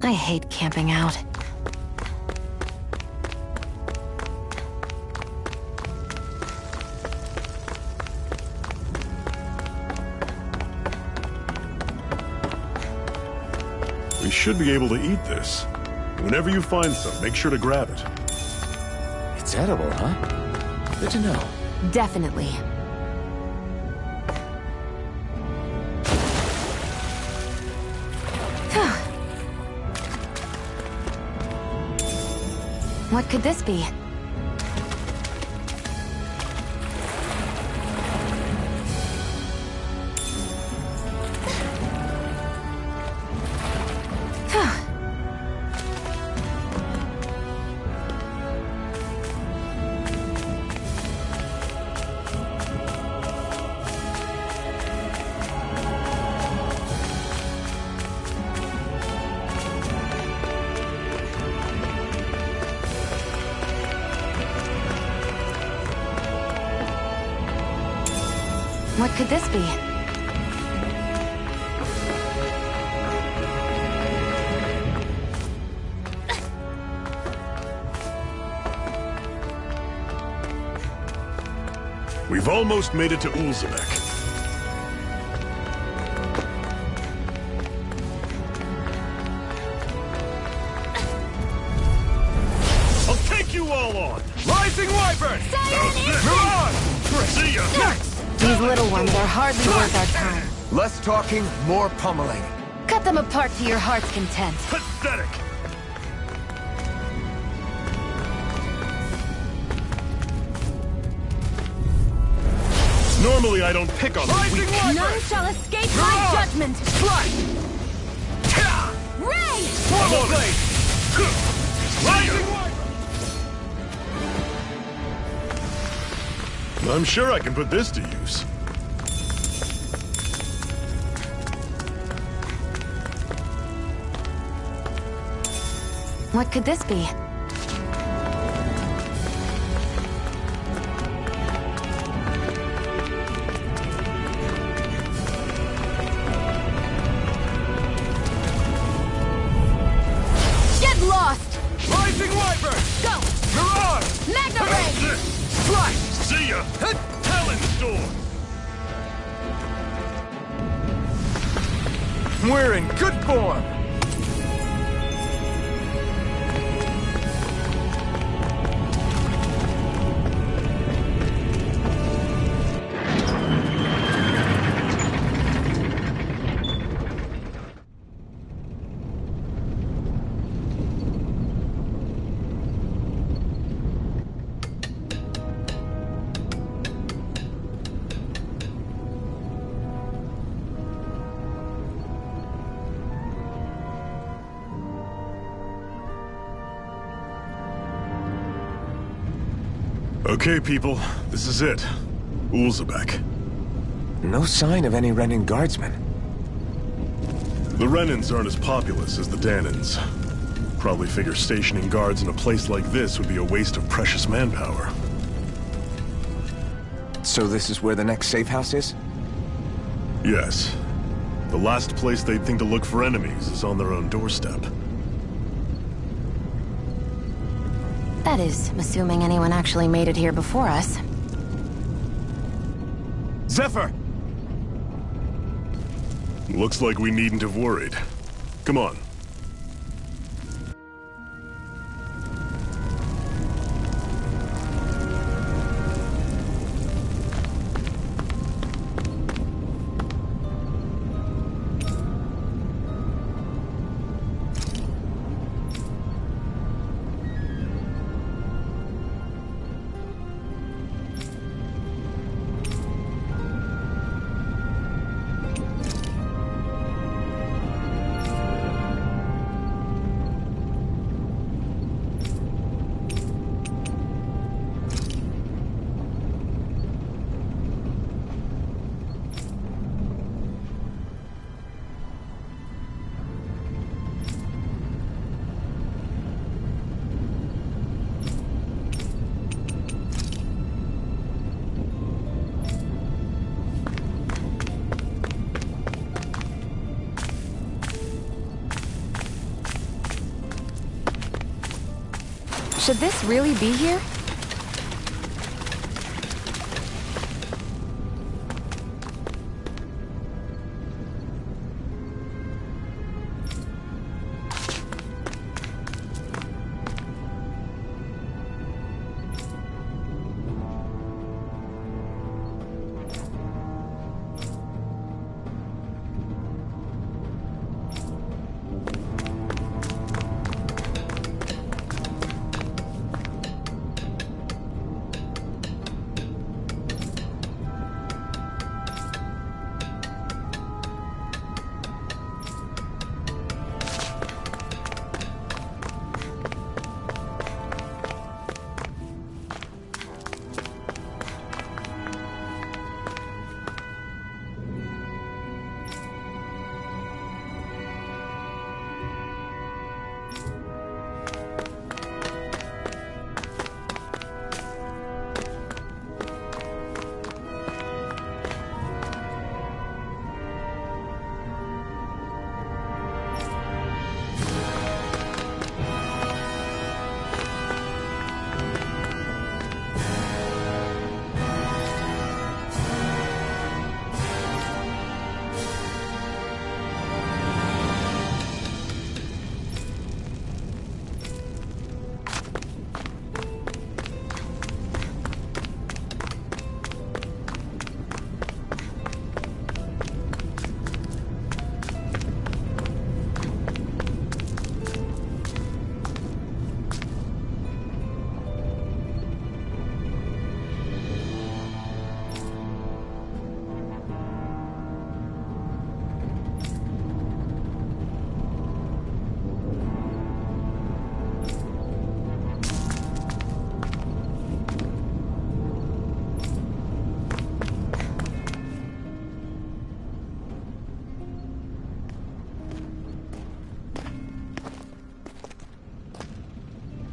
I hate camping out. We should be able to eat this. Whenever you find some, make sure to grab it. It's edible, huh? Good to know. Definitely. What could this be? What could this be? We've almost made it to Ulzebek. I'll take you all on! Rising Wyvern! Miran! See ya! These little ones are hardly worth our time. Less talking, more pummeling. Cut them apart to your heart's content. Pathetic! Normally I don't pick on the Rising weak. Wyvern! None shall escape my judgment! Strike! Ray! Swallow blade! Rising Wyvern! I'm sure I can put this to use. What could this be? Get lost! Rising Wyvern! Go! Miran! Magna Ray! Strike! See ya! Talon Storm! We're in good form! Okay, people, this is it. Ulzebek. No sign of any Renan guardsmen. The Renans aren't as populous as the Danans. Probably figure stationing guards in a place like this would be a waste of precious manpower. So this is where the next safe house is? Yes. The last place they'd think to look for enemies is on their own doorstep. That is, assuming anyone actually made it here before us. Zephyr! Looks like we needn't have worried. Come on. Should this really be here?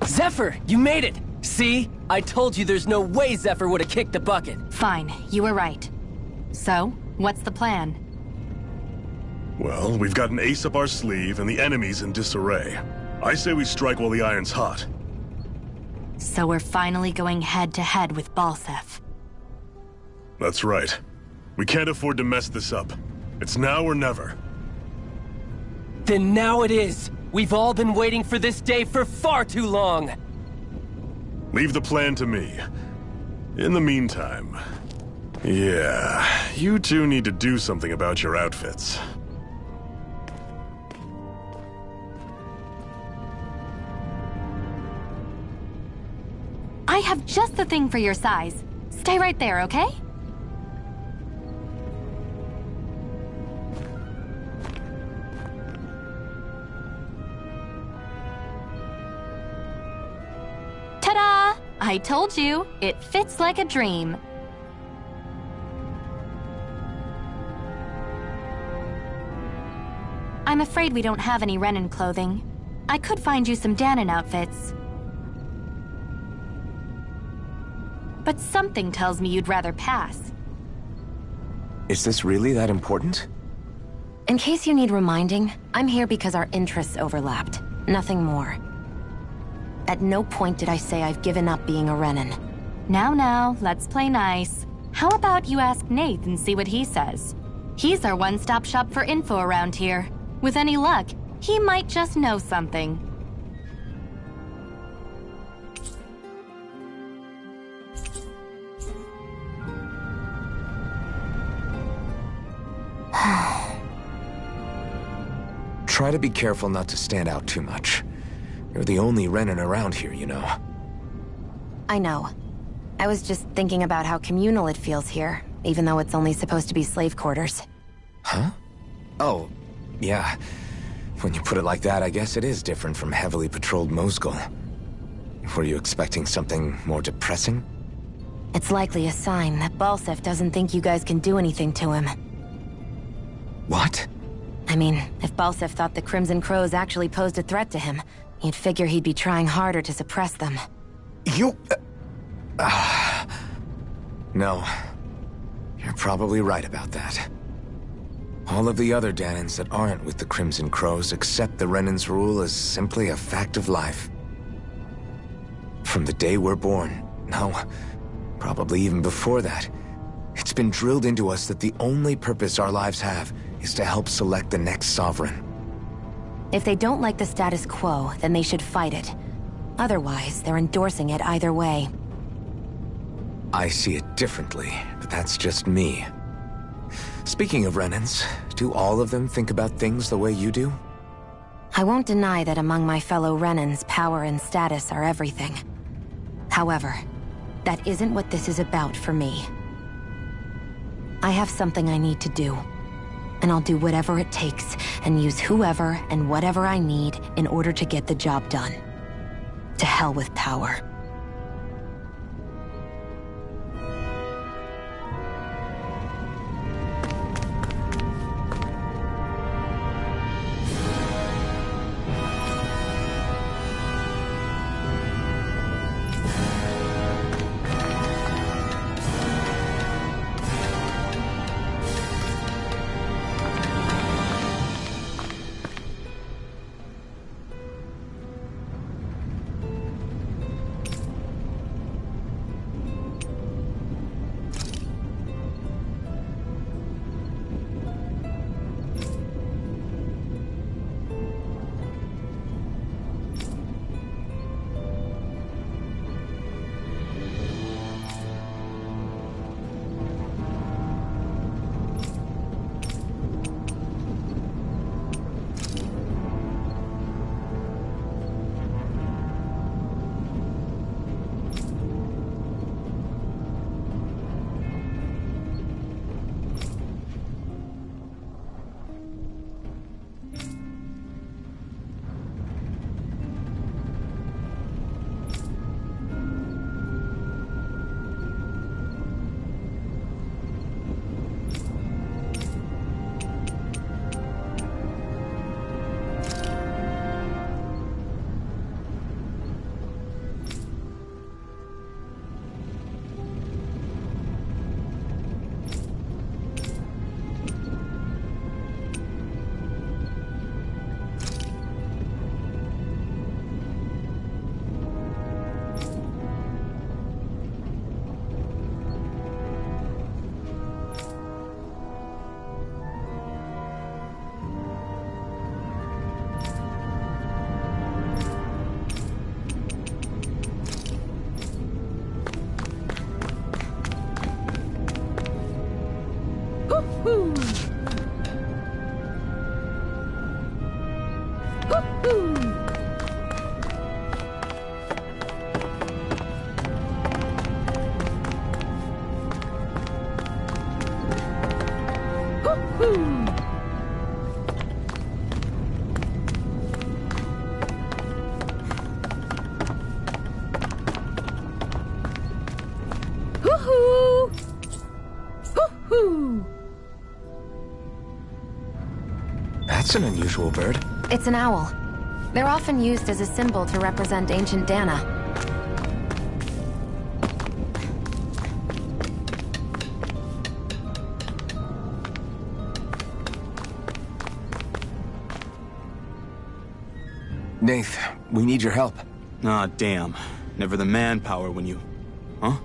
Zephyr, you made it! See? I told you there's no way Zephyr would have kicked the bucket. Fine, you were right. So, what's the plan? Well, we've got an ace up our sleeve and the enemy's in disarray. I say we strike while the iron's hot. So we're finally going head-to-head with Balseph. That's right. We can't afford to mess this up. It's now or never. Then now it is! We've all been waiting for this day for far too long! Leave the plan to me. In the meantime... yeah, you two need to do something about your outfits. I have just the thing for your size. Stay right there, okay? Ta-da! I told you, it fits like a dream. I'm afraid we don't have any Renan clothing. I could find you some Danon outfits. But something tells me you'd rather pass. Is this really that important? In case you need reminding, I'm here because our interests overlapped. Nothing more. At no point did I say I've given up being a Renan. Now, let's play nice. How about you ask Nate and see what he says? He's our one-stop shop for info around here. With any luck, he might just know something. Try to be careful not to stand out too much. You're the only Renan around here, you know. I know. I was just thinking about how communal it feels here, even though it's only supposed to be slave quarters. Huh? Oh, yeah. When you put it like that, I guess it is different from heavily patrolled Mosgul. Were you expecting something more depressing? It's likely a sign that Balseph doesn't think you guys can do anything to him. What? I mean, if Balseph thought the Crimson Crows actually posed a threat to him, you'd figure he'd be trying harder to suppress them. You... No. You're probably right about that. All of the other Danons that aren't with the Crimson Crows accept the Renan's rule as simply a fact of life. From the day we're born. No, probably even before that. It's been drilled into us that the only purpose our lives have is to help select the next sovereign. If they don't like the status quo, then they should fight it. Otherwise, they're endorsing it either way. I see it differently, but that's just me. Speaking of Renans, do all of them think about things the way you do? I won't deny that among my fellow Renans, power and status are everything. However, that isn't what this is about for me. I have something I need to do, and I'll do whatever it takes and use whoever and whatever I need in order to get the job done. To hell with power. That's an unusual bird. It's an owl. They're often used as a symbol to represent ancient Dana. Nath, we need your help. Ah, damn. Never the manpower when you... Huh?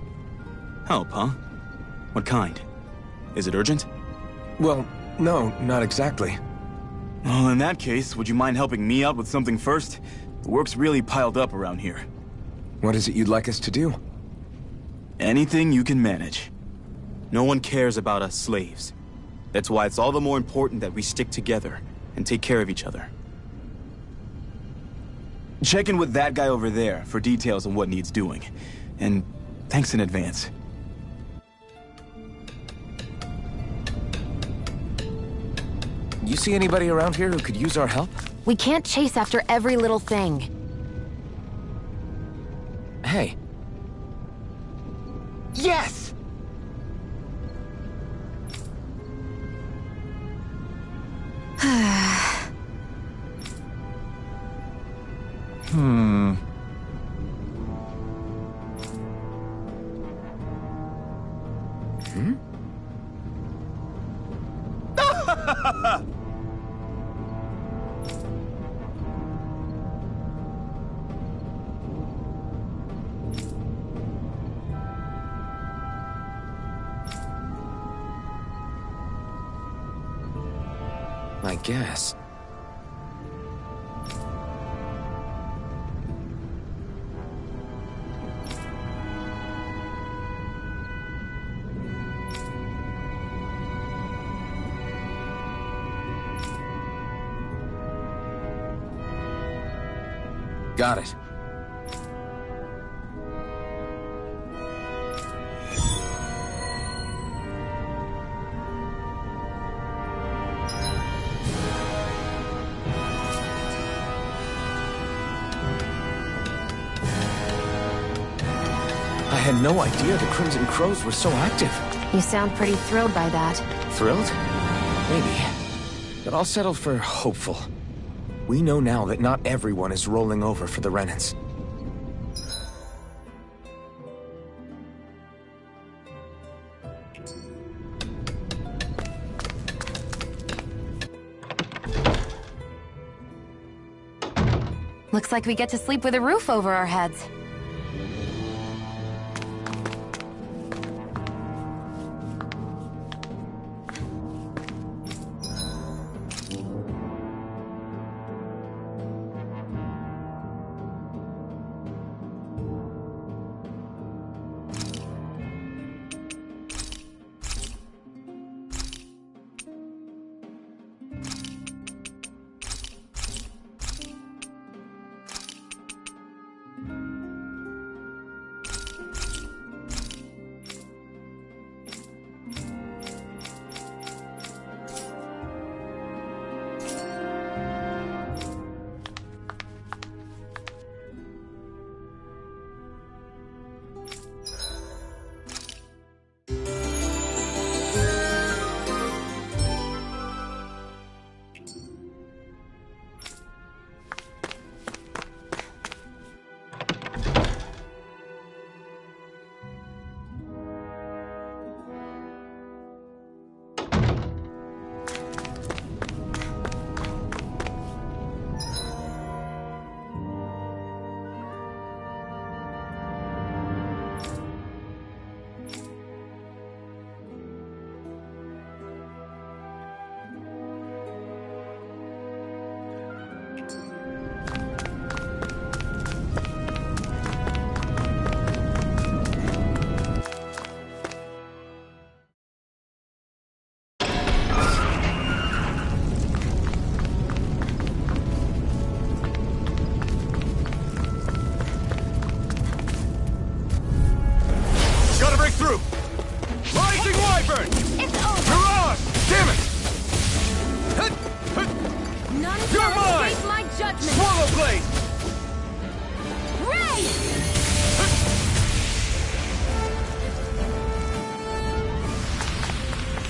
Help, huh? What kind? Is it urgent? Well, no, not exactly. Well, in that case, would you mind helping me out with something first? The work's really piled up around here. What is it you'd like us to do? Anything you can manage. No one cares about us slaves. That's why it's all the more important that we stick together and take care of each other. Check in with that guy over there for details on what needs doing. And thanks in advance. You see anybody around here who could use our help? We can't chase after every little thing. Hey. Yes! I guess. Got it. I had no idea the Crimson Crows were so active. You sound pretty thrilled by that. Thrilled? Maybe. But I'll settle for hopeful. We know now that not everyone is rolling over for the Renans. Looks like we get to sleep with a roof over our heads.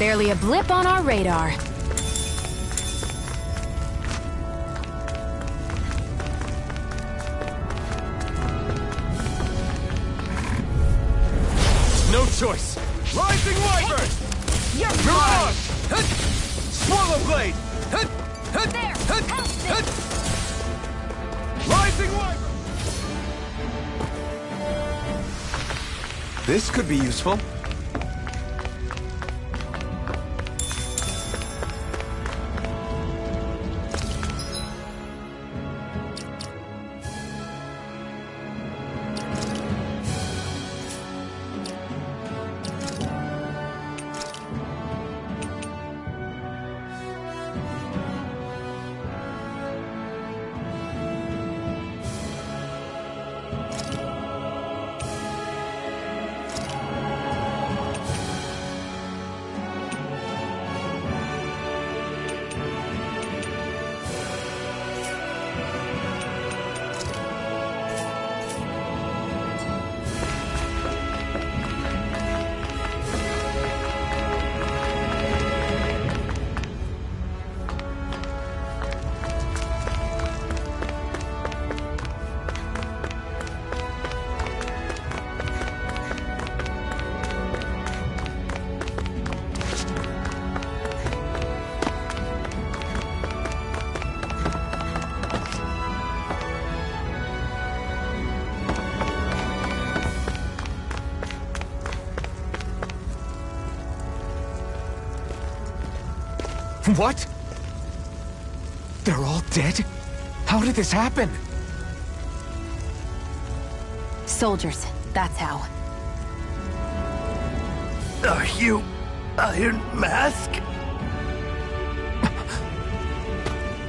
Barely a blip on our radar. No choice. Rising Wyvern! You're Mirage! Swallow Blade! there! Help this! Rising Wyvern! This could be useful. What? They're all dead? How did this happen? Soldiers, that's how. Are you Iron Mask?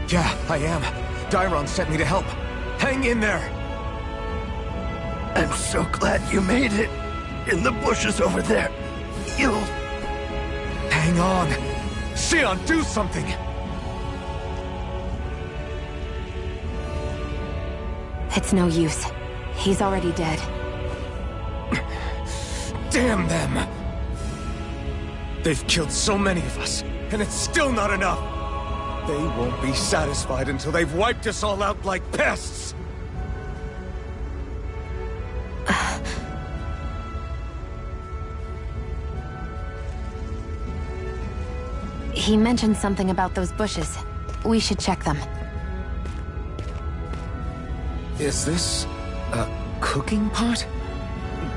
Yeah, I am. Dairon sent me to help. Hang in there! I'm so glad you made it. In the bushes over there. You'll... Hang on! Xion, do something! It's no use. He's already dead. Damn them! They've killed so many of us, and it's still not enough! They won't be satisfied until they've wiped us all out like pests! He mentioned something about those bushes. We should check them. Is this... a cooking pot?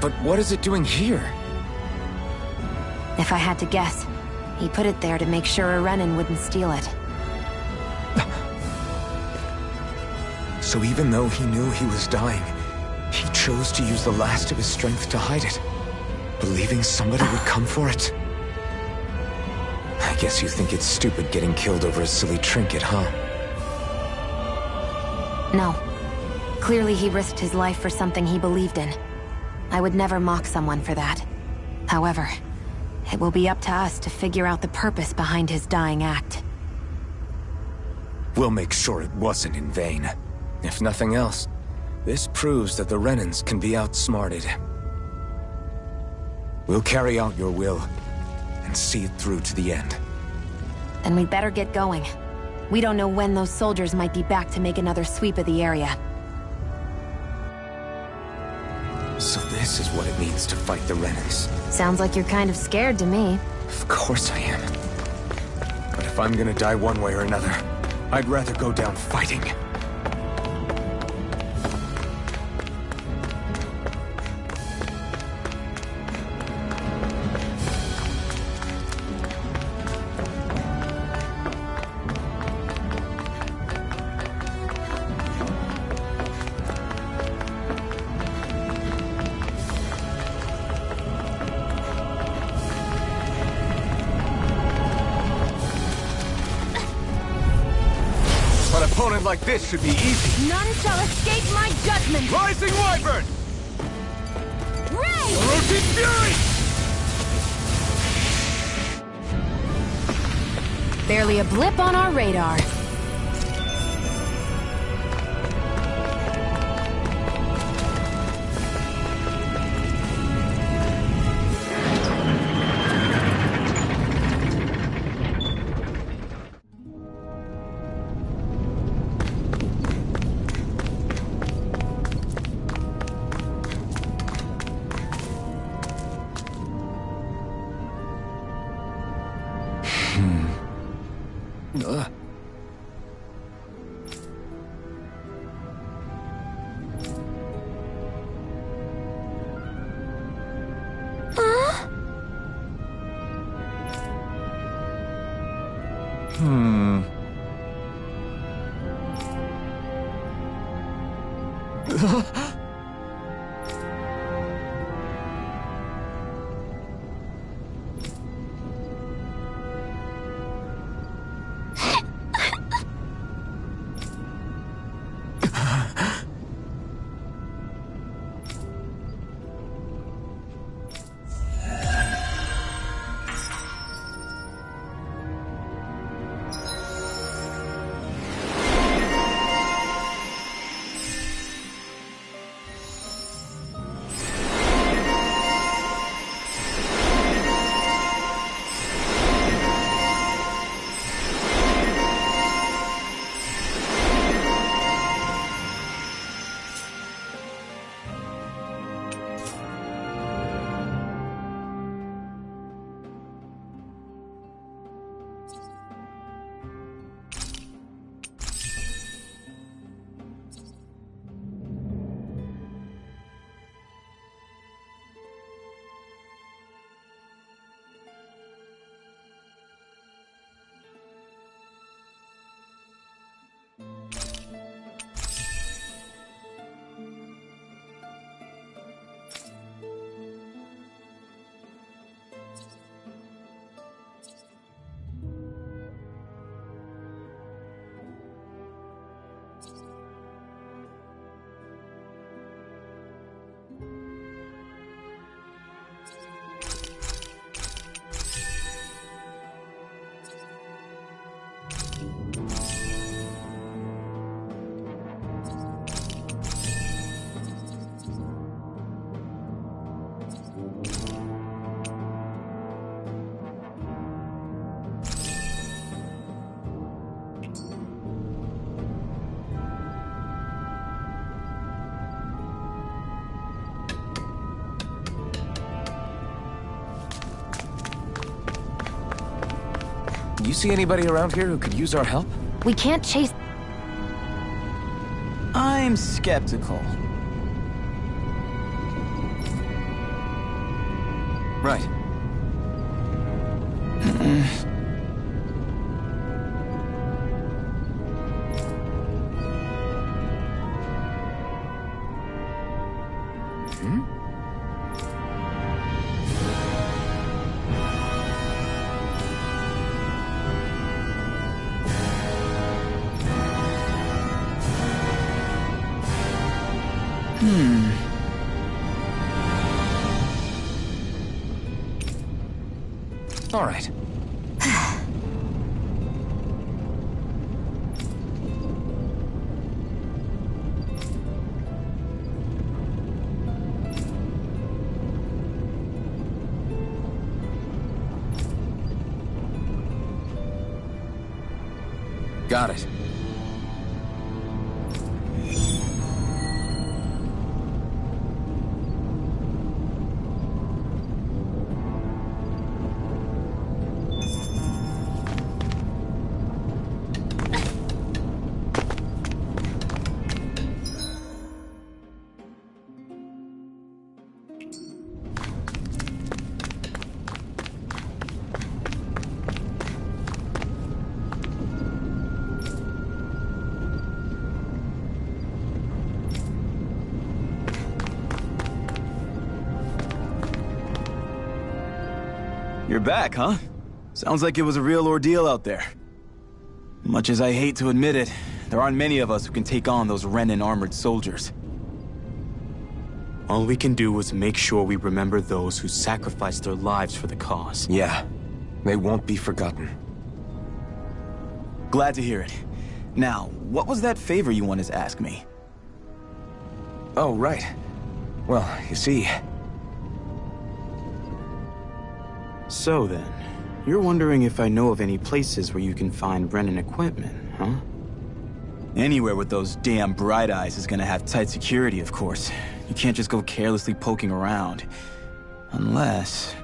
But what is it doing here? If I had to guess, he put it there to make sure a Renan wouldn't steal it. So even though he knew he was dying, he chose to use the last of his strength to hide it, believing somebody would come for it. I guess you think it's stupid getting killed over a silly trinket, huh? No. Clearly he risked his life for something he believed in. I would never mock someone for that. However, it will be up to us to figure out the purpose behind his dying act. We'll make sure it wasn't in vain. If nothing else, this proves that the Renans can be outsmarted. We'll carry out your will, and see it through to the end. Then we'd better get going. We don't know when those soldiers might be back to make another sweep of the area. So this is what it means to fight the Renans. Sounds like you're kind of scared to me. Of course I am. But if I'm gonna die one way or another, I'd rather go down fighting. An opponent like this should be easy. None shall escape my judgment! Rising Wyvern! Ray! Orochi's Fury! Barely a blip on our radar. see anybody around here who could use our help? We can't chase... I'm skeptical. Right. All right. Got it. You're back, huh? Sounds like it was a real ordeal out there. Much as I hate to admit it, there aren't many of us who can take on those Renan armored soldiers. All we can do is make sure we remember those who sacrificed their lives for the cause. Yeah, they won't be forgotten. Glad to hear it. Now, what was that favor you wanted to ask me? Oh, right. Well, you see... So then, you're wondering if I know of any places where you can find Renan equipment, huh? Anywhere with those damn bright eyes is gonna have tight security, of course. You can't just go carelessly poking around. Unless...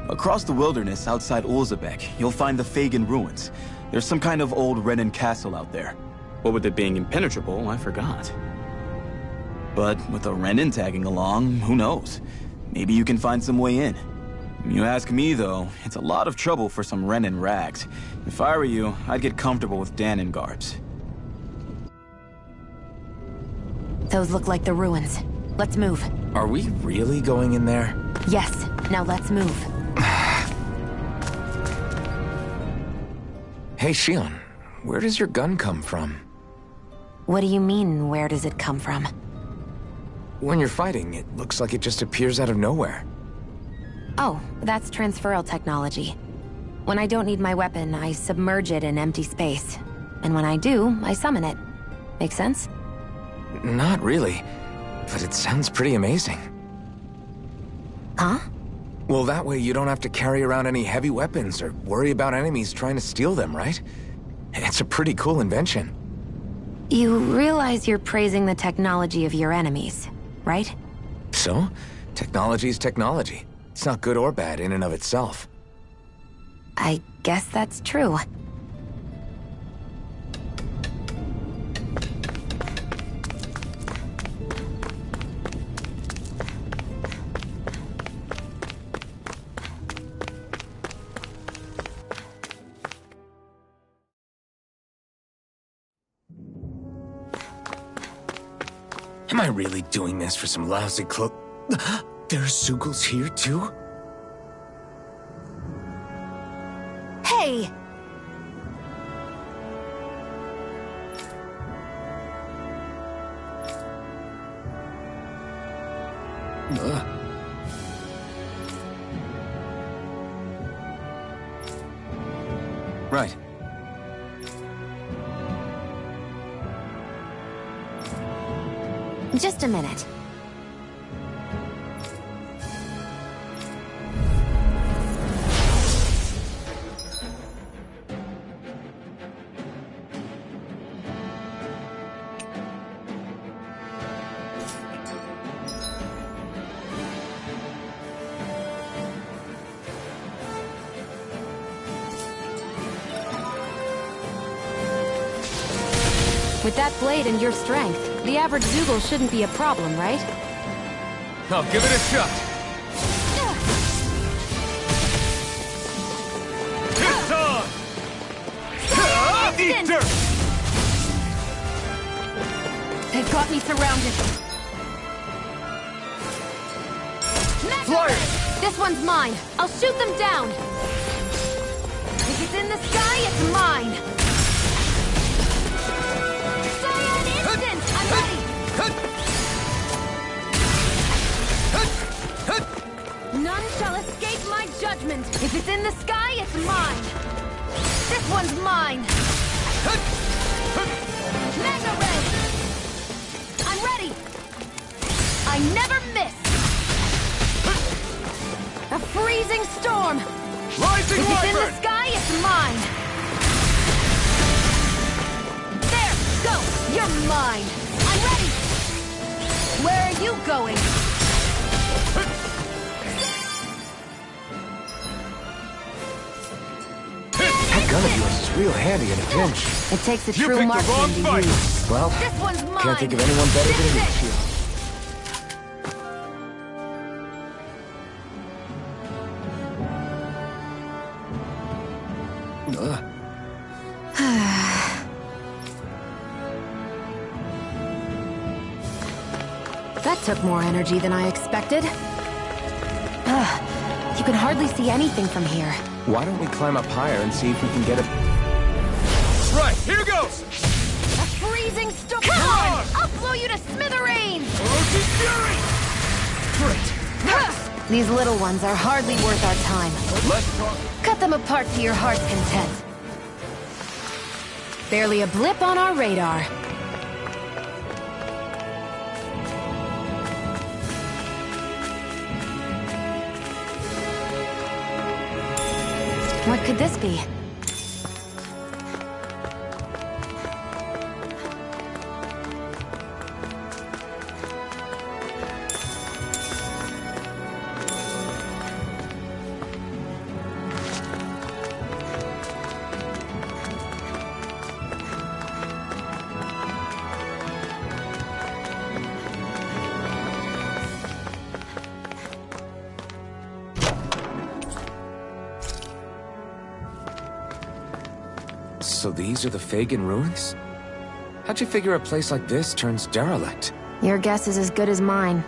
Across the wilderness outside Ulzebek, you'll find the Fagan ruins. There's some kind of old Renan castle out there. What with it being impenetrable, I forgot. But with a Renan tagging along, who knows? Maybe you can find some way in. You ask me, though, it's a lot of trouble for some Renan rags. If I were you, I'd get comfortable with Danon garbs. Those look like the ruins. Let's move. Are we really going in there? Yes, now let's move. Hey, Shionne, where does your gun come from? What do you mean, where does it come from? When you're fighting, it looks like it just appears out of nowhere. Oh, that's transferal technology. When I don't need my weapon, I submerge it in empty space. And when I do, I summon it. Make sense? Not really, but it sounds pretty amazing. Huh? Well, that way you don't have to carry around any heavy weapons or worry about enemies trying to steal them, right? It's a pretty cool invention. You realize you're praising the technology of your enemies, right? So, technology is technology. It's not good or bad in and of itself. I guess that's true. Am I really doing this for some lousy cloak? There's Zeugles here, too? Hey! Right. Just a minute. With that blade and your strength, the average Zoogle shouldn't be a problem, right? I'll give it a shot. It's on! Eat dirt! They've got me surrounded. Flyer! This one's mine. I'll shoot them down. If it's in the sky, it's mine. Cyan instant! I'm ready! None shall escape my judgment. If it's in the sky, it's mine. This one's mine. Mega Ray! I'm ready! I never miss! A freezing storm! Rising If it's in the Wyvern! sky, it's mine! There! Go! You're mine! I'm ready! Where are you going? That gun of yours is real handy in a pinch. It takes a You true picked the marksman wrong to fight. use. Well, This one's mine! can't think of anyone better than you, This is it. Shield. That took more energy than I expected. You can hardly see anything from here. Why don't we climb up higher and see if we can get a... Right, here goes! A freezing storm! Come on! I'll blow you to smithereens! Orochi's Fury! Great! These little ones are hardly worth our time. Let's talk. Cut them apart to your heart's content. Barely a blip on our radar. What could this be? So these are the Fagin ruins? How'd you figure a place like this turns derelict? Your guess is as good as mine.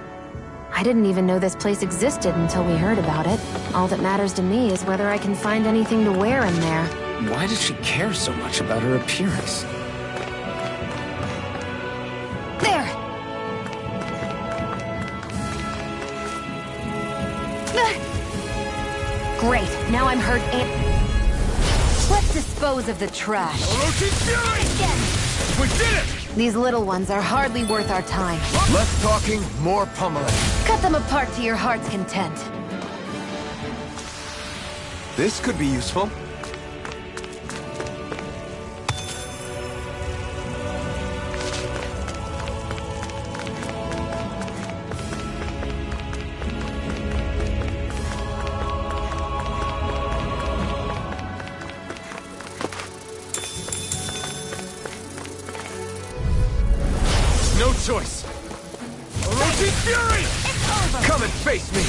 I didn't even know this place existed until we heard about it. All that matters to me is whether I can find anything to wear in there. Why does she care so much about her appearance? There! Great, now I'm hurt and... Let's dispose of the trash. Orochi's Fury! Again! We did it! These little ones are hardly worth our time. Less talking, more pummeling. Cut them apart to your heart's content. This could be useful. No choice! Orochi's Fury! It's over! Come and face me!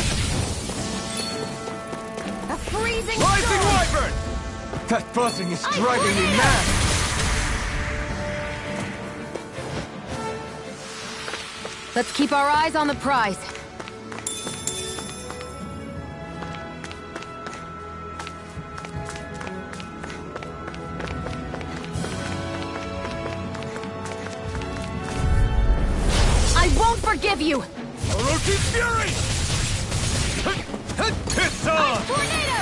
A freezing Rising storm! Wyvern! That buzzing is driving me mad! Let's keep our eyes on the prize. I won't forgive you! Orochi's Fury! It's on! Tornado!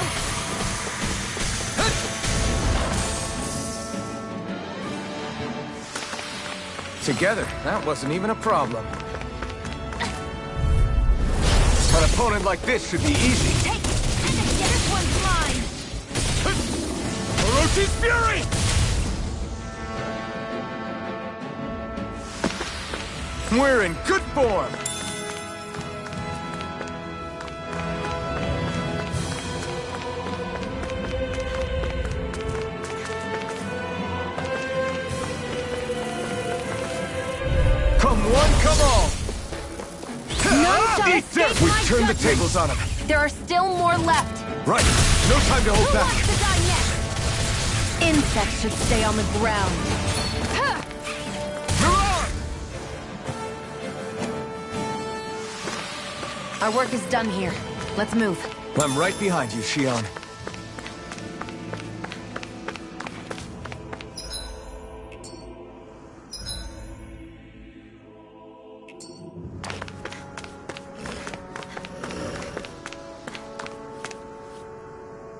Together, that wasn't even a problem. An opponent like this should be easy. Take it! And again, this one's mine! Orochi's Fury! We're in good form! Come one, come all! None shall escape We've my turned the judgment. tables on him. There are still more left. Right. No time to hold Who back. wants to die next? Insects should stay on the ground. Our work is done here. Let's move. I'm right behind you, Shion.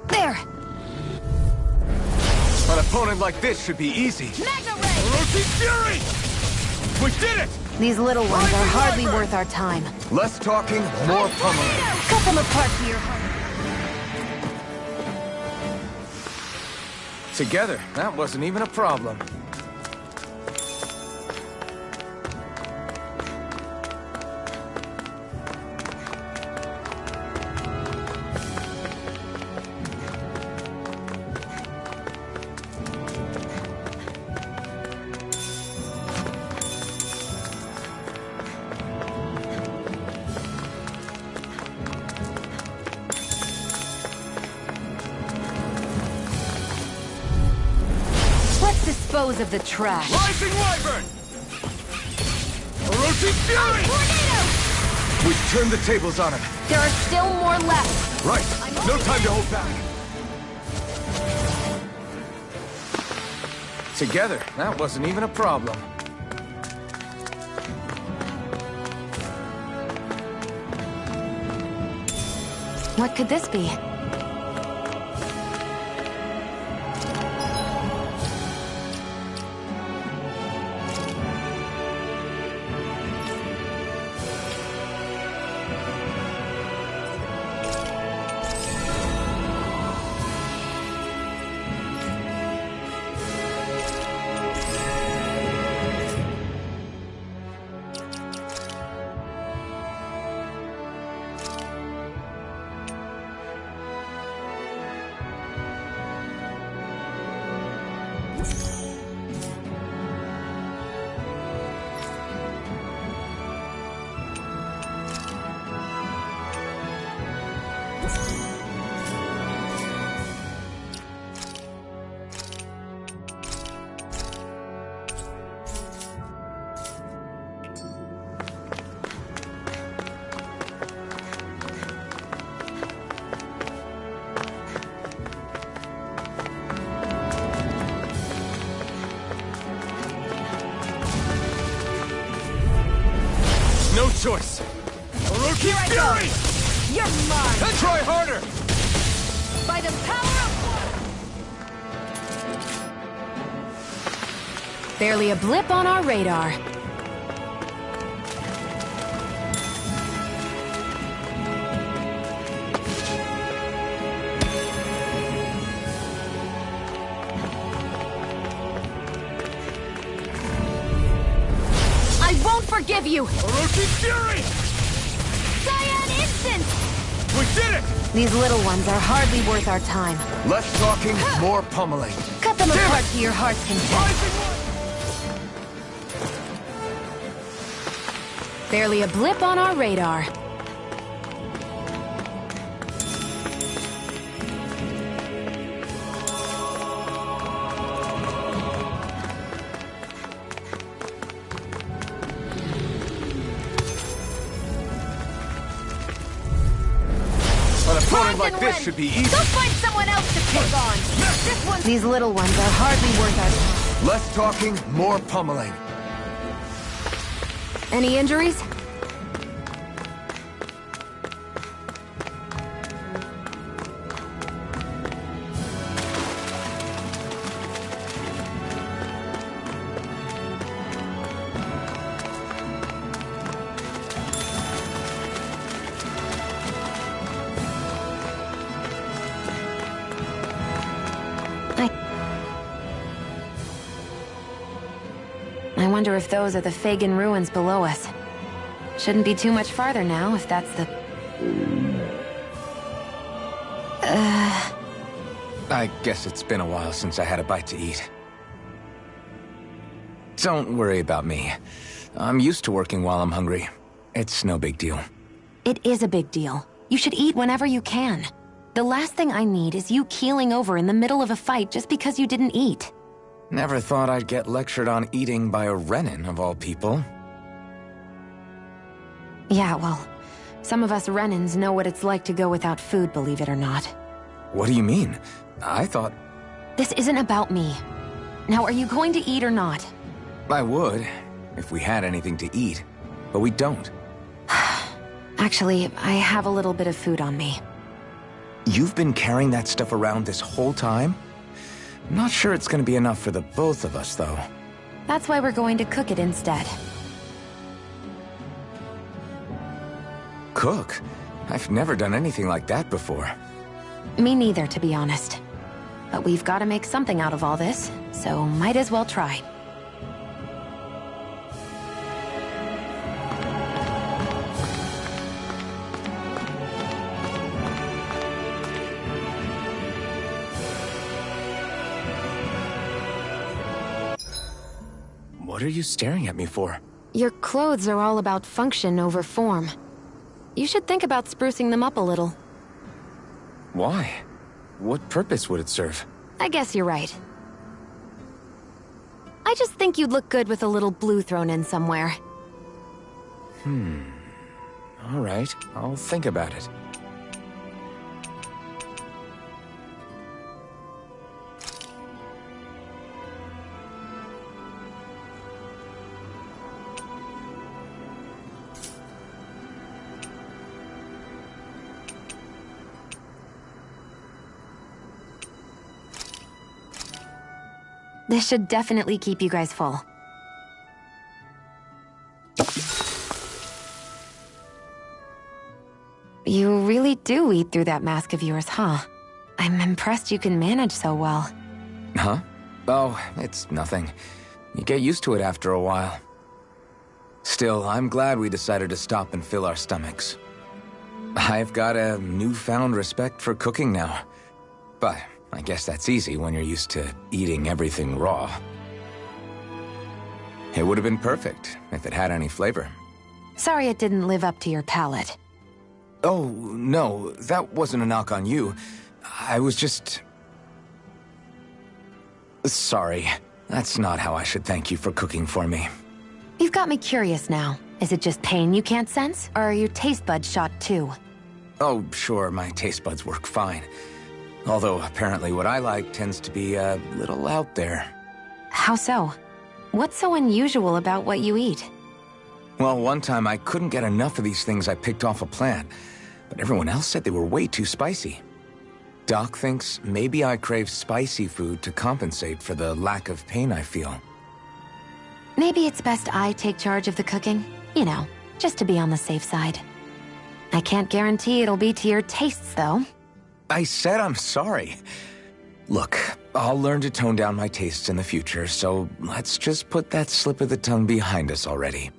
There! An opponent like this should be easy. Magna Ray! Orochi Fury! We did it! These little ones are hardly worth our time. Less talking, more pummeling. Cut them apart to your heart. Together, that wasn't even a problem. Let's dispose of the trash. Rising Wyvern! Orochi Fury! Tornado! We've turned the tables on him. There are still more left. Right. No time to hold back. Together, that wasn't even a problem. What could this be? No choice! Orochi Here I go. Fury! You're mine! And try harder! By the power of... Barely a blip on our radar. I won't forgive you! Orochi Fury! Cyan Instant! We did it! These little ones are hardly worth our time. Less talking, more pummeling. Cut them apart to your heart's content. Rising Wyvern! Barely a blip on our radar. An opponent like Horizon this Ren! should be easy. Go find someone else to pick on! This one... These little ones are hardly worth our time. Less talking, more pummeling. Any injuries? I wonder if those are the Fagin ruins below us. Shouldn't be too much farther now, if that's the... I guess it's been a while since I had a bite to eat. Don't worry about me. I'm used to working while I'm hungry. It's no big deal. It is a big deal. You should eat whenever you can. The last thing I need is you keeling over in the middle of a fight just because you didn't eat. Never thought I'd get lectured on eating by a Renan, of all people. Yeah, well, some of us Renans know what it's like to go without food, believe it or not. What do you mean? I thought... This isn't about me. Now, are you going to eat or not? I would, if we had anything to eat. But we don't. Actually, I have a little bit of food on me. You've been carrying that stuff around this whole time? I'm not sure it's gonna be enough for the both of us, though. That's why we're going to cook it instead. Cook? I've never done anything like that before. Me neither, to be honest. But we've got to make something out of all this, so might as well try. What are you staring at me for? Your clothes are all about function over form. You should think about sprucing them up a little. Why? What purpose would it serve? I guess you're right. I just think you'd look good with a little blue thrown in somewhere. All right, I'll think about it. This should definitely keep you guys full. You really do eat through that mask of yours, huh? I'm impressed you can manage so well. Huh? Oh, it's nothing. You get used to it after a while. Still, I'm glad we decided to stop and fill our stomachs. I've got a newfound respect for cooking now. But I guess that's easy when you're used to eating everything raw. It would have been perfect if it had any flavor. Sorry it didn't live up to your palate. Oh, no, that wasn't a knock on you. I was just... Sorry. That's not how I should thank you for cooking for me. You've got me curious now. Is it just pain you can't sense, or are your taste buds shot too? Oh, sure, my taste buds work fine. Although, apparently what I like tends to be a little out there. How so? What's so unusual about what you eat? Well, one time I couldn't get enough of these things I picked off a plant, but everyone else said they were way too spicy. Doc thinks maybe I crave spicy food to compensate for the lack of pain I feel. Maybe it's best I take charge of the cooking. You know, just to be on the safe side. I can't guarantee it'll be to your tastes, though. I said I'm sorry. Look, I'll learn to tone down my tastes in the future, so let's just put that slip of the tongue behind us already.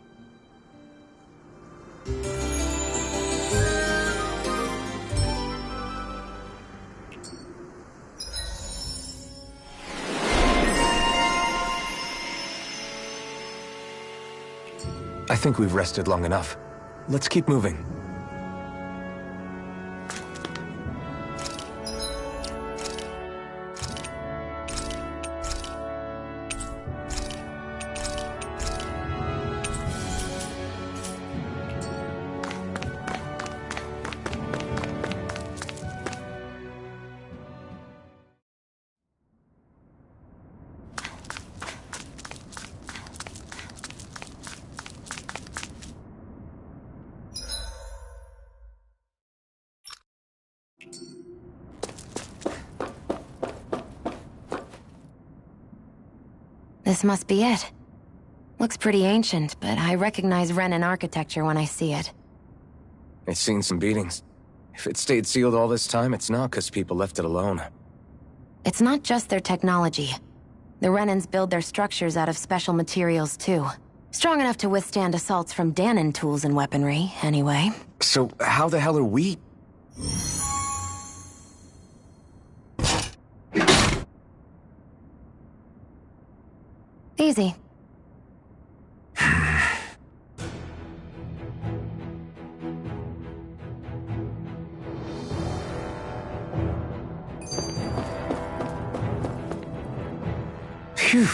I think we've rested long enough. Let's keep moving. This must be it. Looks pretty ancient, but I recognize Renan architecture when I see it. It's seen some beatings. If it stayed sealed all this time, it's not because people left it alone. It's not just their technology. The Renans build their structures out of special materials, too. Strong enough to withstand assaults from Dahnan tools and weaponry, anyway. So how the hell are we... Easy. Phew.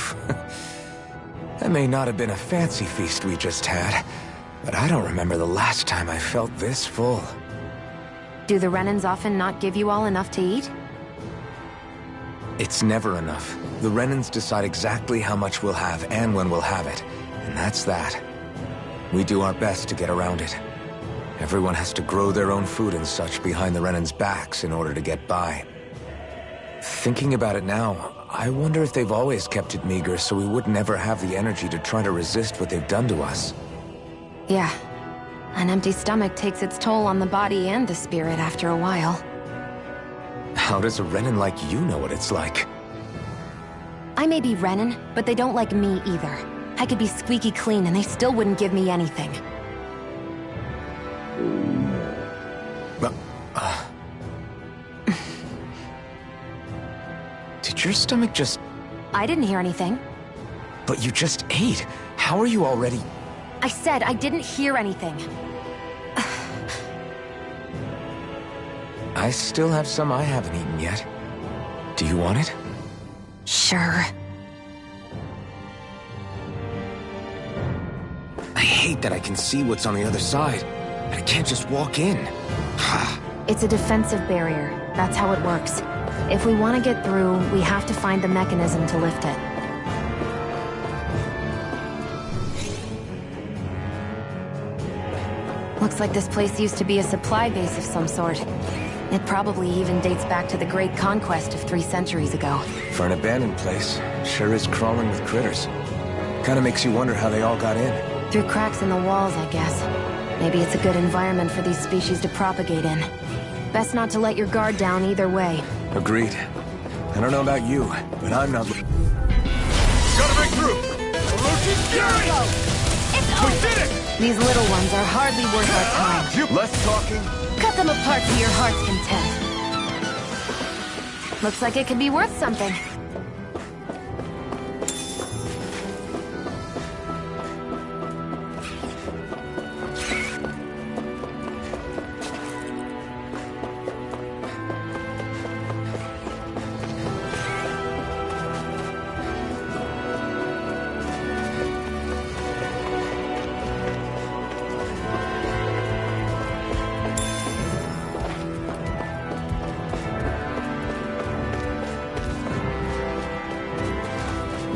That may not have been a fancy feast we just had, but I don't remember the last time I felt this full. Do the Renans often not give you all enough to eat? It's never enough. The Renans decide exactly how much we'll have and when we'll have it, and that's that. We do our best to get around it. Everyone has to grow their own food and such behind the Renans' backs in order to get by. Thinking about it now, I wonder if they've always kept it meager so we would never have the energy to try to resist what they've done to us. Yeah. An empty stomach takes its toll on the body and the spirit after a while. How does a Renan like you know what it's like? I may be Renan, but they don't like me either. I could be squeaky clean and they still wouldn't give me anything. But, did your stomach just... I didn't hear anything. But you just ate. How are you already... I said I didn't hear anything. I still have some I haven't eaten yet. Do you want it? Sure. I hate that I can see what's on the other side. I can't just walk in. It's a defensive barrier. That's how it works. If we want to get through, we have to find the mechanism to lift it. Looks like this place used to be a supply base of some sort. It probably even dates back to the Great Conquest of 3 centuries ago. For an abandoned place, it sure is crawling with critters. Kinda makes you wonder how they all got in. Through cracks in the walls, I guess. Maybe it's a good environment for these species to propagate in. Best not to let your guard down either way. Agreed. I don't know about you, but I'm not... Gotta break through! Orochi's Fury! We did it! These little ones are hardly worth our time. Less talking. Cut them apart to your heart's content. Looks like it could be worth something.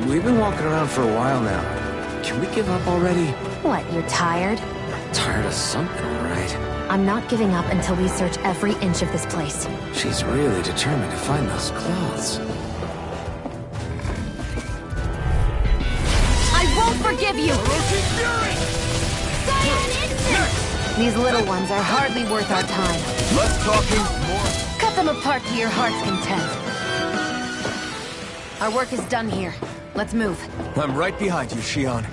We've been walking around for a while now. Can we give up already? What, you're tired? Tired of something, all right. I'm not giving up until we search every inch of this place. She's really determined to find those clothes. I won't forgive you! Orochi's Fury! Cyan Instant! These little ones are hardly worth our time. Less talking, more... Cut them apart to your heart's content. Our work is done here. Let's move. I'm right behind you, Shion.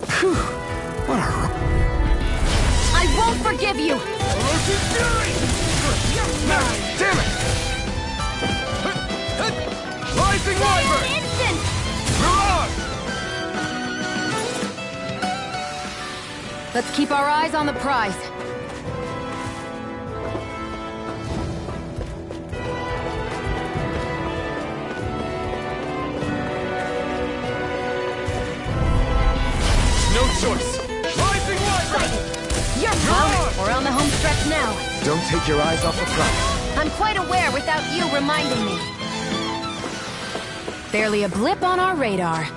Phew. What a... I won't forgive you! Orochi's Fury! Damn it! Rising Wyvern! Instant! Mirage! Let's keep our eyes on the prize. No choice! Rising Wyvern! You're well, we're on the home stretch now. Don't take your eyes off the prize. I'm quite aware without you reminding me. Barely a blip on our radar.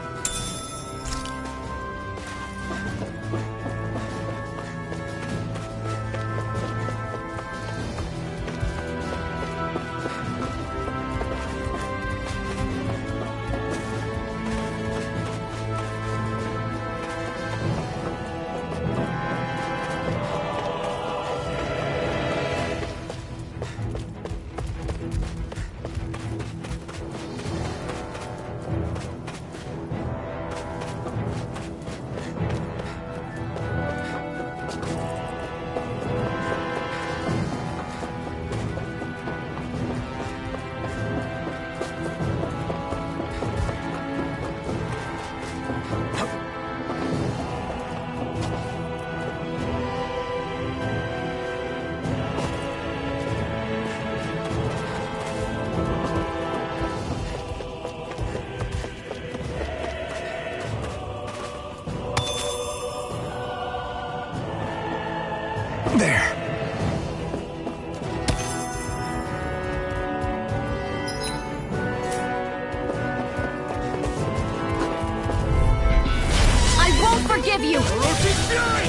you! Orochi's Fury!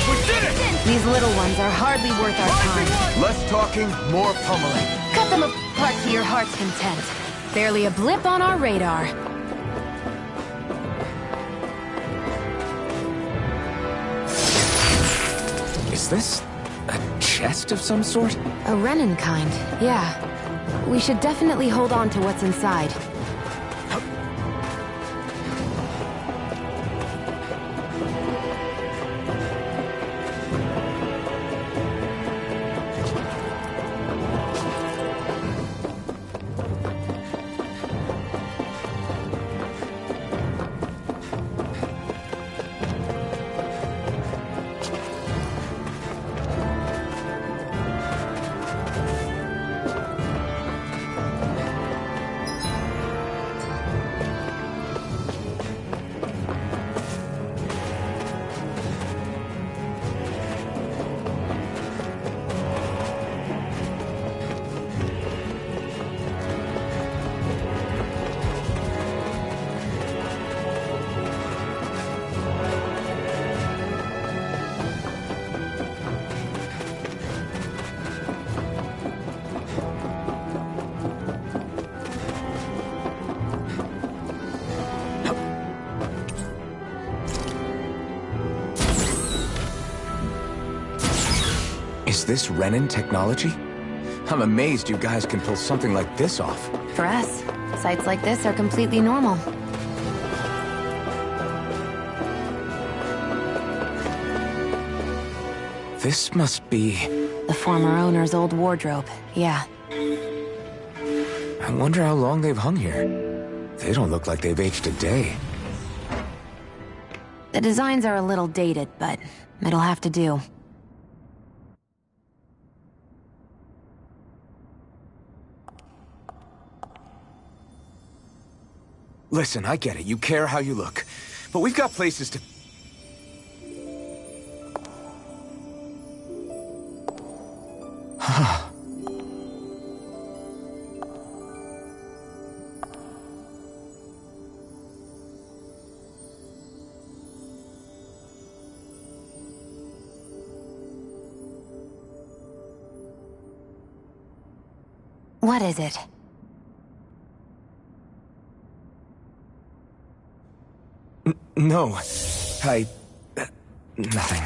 We did it! These little ones are hardly worth our time. Less talking, more pummeling. Cut them apart to your heart's content. Barely a blip on our radar. Is this a chest of some sort? A Renin kind, yeah. We should definitely hold on to what's inside. Is this Renin technology? I'm amazed you guys can pull something like this off. For us, sites like this are completely normal. This must be... The former owner's old wardrobe, yeah. I wonder how long they've hung here. They don't look like they've aged a day. The designs are a little dated, but it'll have to do. Listen, I get it. You care how you look. But we've got places to... What is it? No. Nothing.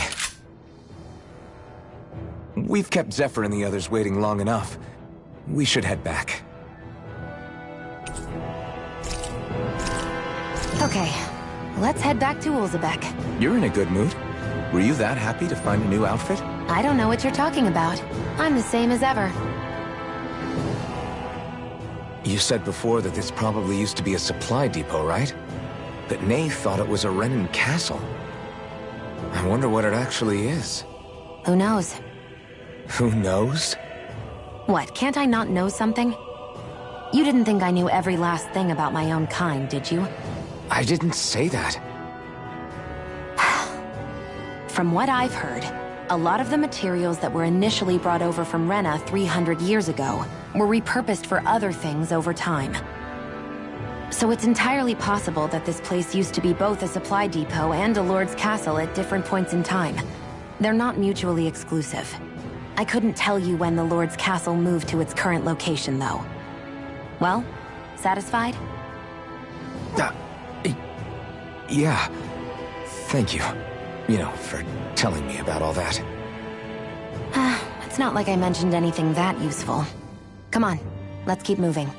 We've kept Zephyr and the others waiting long enough. We should head back. Okay, let's head back to Ulzebek. You're in a good mood. Were you that happy to find a new outfit? I don't know what you're talking about. I'm the same as ever. You said before that this probably used to be a supply depot, right? But Nay thought it was a Renin castle. I wonder what it actually is. Who knows? Who knows? What, can't I not know something? You didn't think I knew every last thing about my own kind, did you? I didn't say that. From what I've heard, a lot of the materials that were initially brought over from Rena 300 years ago were repurposed for other things over time. So it's entirely possible that this place used to be both a supply depot and a lord's castle at different points in time. They're not mutually exclusive. I couldn't tell you when the lord's castle moved to its current location, though. Well, satisfied? Yeah. Thank you. You know, for telling me about all that. It's not like I mentioned anything that useful. Come on, let's keep moving.